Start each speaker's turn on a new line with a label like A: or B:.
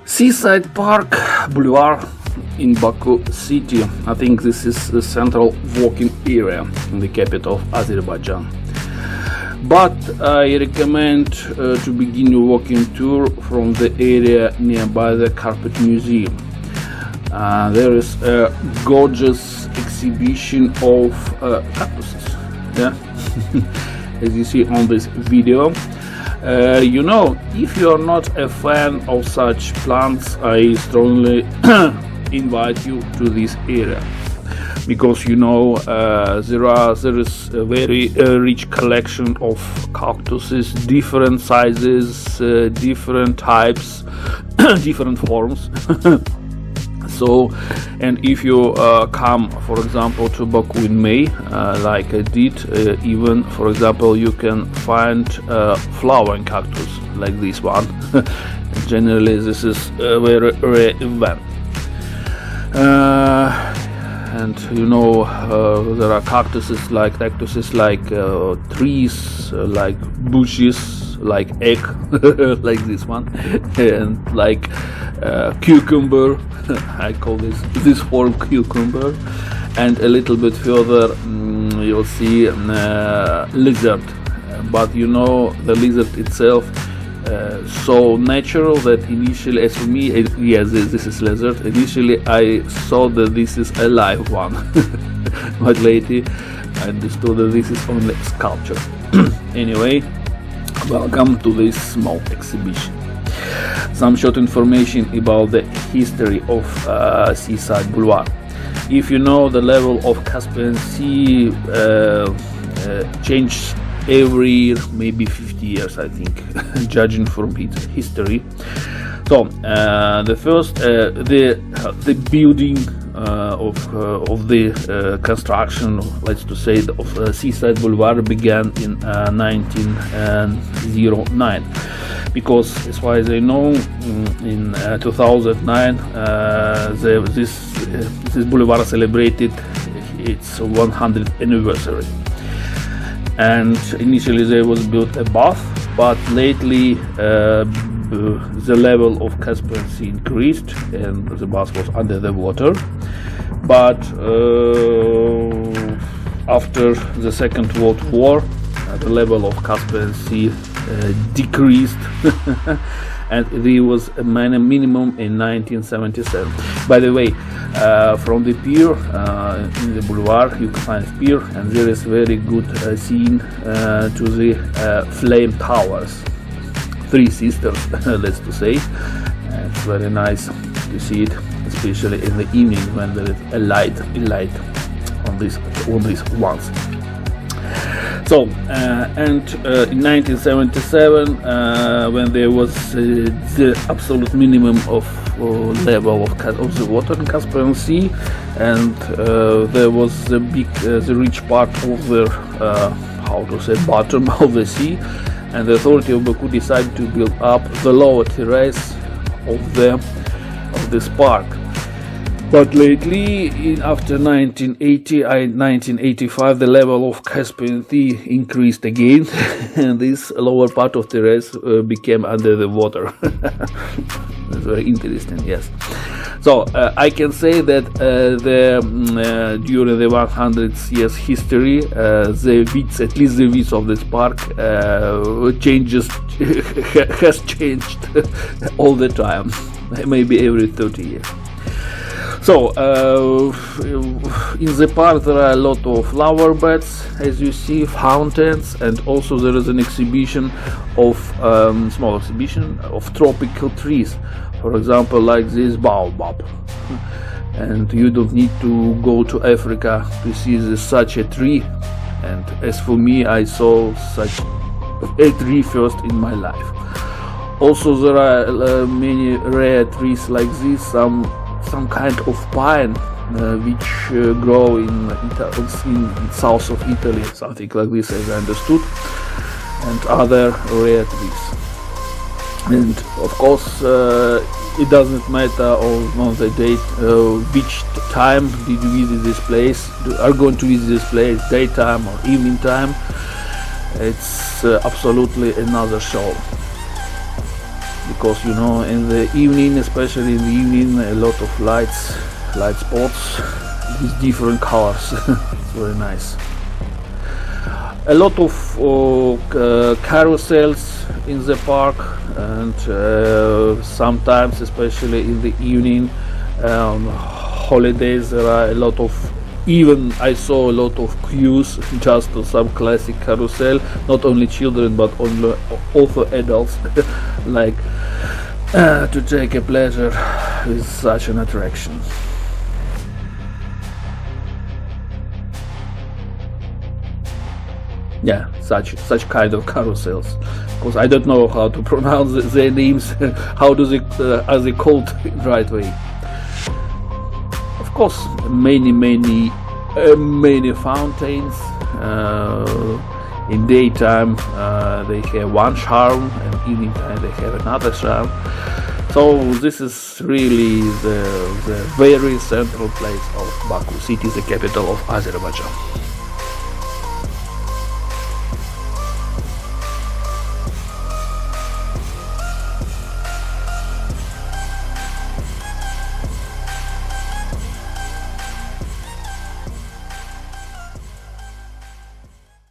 A: Seaside Park Boulevard in Baku city. I think this is the central walking area in the capital of Azerbaijan. But I recommend to begin your walking tour from the area nearby the Carpet Museum. There is a gorgeous exhibition of cactuses. Yeah, as you see on this video. If you are not a fan of such plants, I strongly invite you to this area, because there is a very rich collection of cactuses, different sizes, different types, different forms. So, and if you come, for example, to Baku in May, like I did, even, for example, you can find flowering cactus like this one. Generally, this is a very rare event. And there are cactuses like trees, like bushes, like egg, like this one, and like cucumber. I call this form cucumber, and a little bit further you'll see lizard. But the lizard itself so natural that initially, as for me, yes, this is lizard. Initially I thought that this is a live one, but later I understood that this is only sculpture. Anyway, welcome to this small exhibition. Some short information about the history of Seaside Boulevard. If you know, the level of Caspian Sea changes every year, maybe 50 years, I think, judging from its history. So the first, the building of the construction, let's to say, of Seaside Boulevard began in 1909, because as far as I know, in 2009 this boulevard celebrated its 100th anniversary. And initially there was built a bath, but lately the level of Caspian Sea increased and the bath was under the water. But after the Second World War, the level of Caspian Sea decreased and there was a minimum in 1977. By the way, from the pier in the boulevard you can find a pier, and there is very good scene to the flame towers, Three Sisters, let's to say. It's very nice to see it, especially in the evening when there is a light on these ones. So, in 1977, when there was the absolute minimum of level of the water in Caspian Sea, and there was the rich part of the bottom of the sea, and the authority of Baku decided to build up the lower terrace of this park. But lately, after 1985, the level of Caspian Sea increased again, and this lower part of the terrace became under the water. That's very interesting, yes. So I can say that during the 100 years history, the width, at least the width of this park, has changed all the time, maybe every 30 years. So, in the park there are a lot of flower beds, as you see, fountains, and also there is an exhibition of small exhibition of tropical trees. For example, like this baobab. And you don't need to go to Africa to see such a tree. And as for me, I saw such a tree first in my life. Also, there are many rare trees like this. Some kind of pine which grow in south of Italy, something like this, as I understood, and other rare trees. And of course, it doesn't matter on the date which time did you visit this place. Are going to visit this place daytime or evening time? It's absolutely another show. because you know in the evening, especially in the evening, a lot of light spots with different colors. It's very nice. A lot of carousels in the park, and sometimes, especially in the evening, holidays, there are a lot of, even I saw a lot of queues just to some classic carousel, not only children but also adults like to take a pleasure with such an attraction. Yeah, such kind of carousels, because I don't know how to pronounce their names. How do they are they called right way? Of course, many fountains. In daytime they have one charm, and evening time they have another charm. So this is really the very central place of Baku city, the capital of Azerbaijan.